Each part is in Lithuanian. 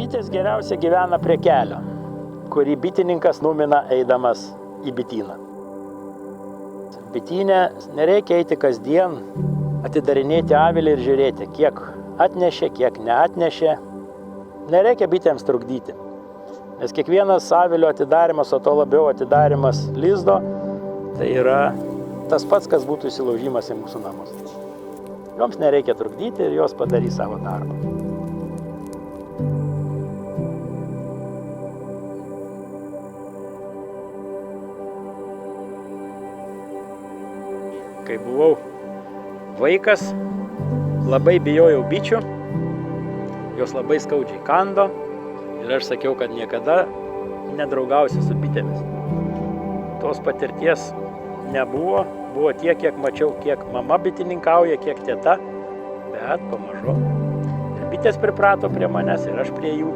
Bitės geriausiai gyvena prie kelio, kurį bitininkas numina eidamas į bityną. Bitynę nereikia eiti kasdien, atidarinėti avilį ir žiūrėti, kiek atnešė, kiek neatnešė. Nereikia bitėms trukdyti, nes kiekvienas avilio atidarimas, o to labiau atidarimas lizdo, tai yra tas pats, kas būtų įsilaužimas į mūsų namus. Joms nereikia trukdyti ir jos padarys savo darbą. Kai buvau vaikas, labai bijojau bičių, jos labai skaudžiai kando ir aš sakiau, kad niekada nedraugausiu su bitėmis. Tos patirties nebuvo, buvo tiek, kiek mačiau, kiek mama bitininkauja, kiek teta, bet pamažu. Ir bitės priprato prie manęs ir aš prie jų.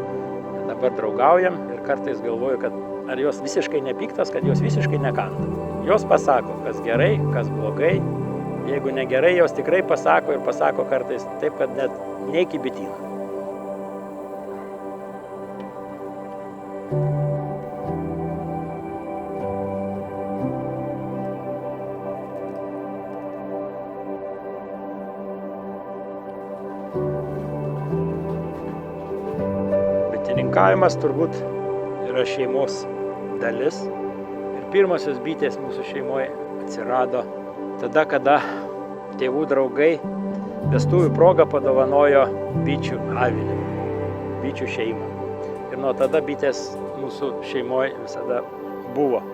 Ir dabar draugaujam ir kartais galvoju, kad ar jos visiškai nepyktas, kad jos visiškai nekanda. Jos pasako, kas gerai, kas blogai. Jeigu negerai, jos tikrai pasako ir pasako kartais taip, kad net neik į bityną. Bitininkavimas turbūt yra šeimos dalis. Ir pirmosios bitės mūsų šeimoje atsirado tada, kada tėvų draugai vestuvių progą padovanojo bičių avilį, bičių šeimą. Ir nuo tada bitės mūsų šeimoje visada buvo.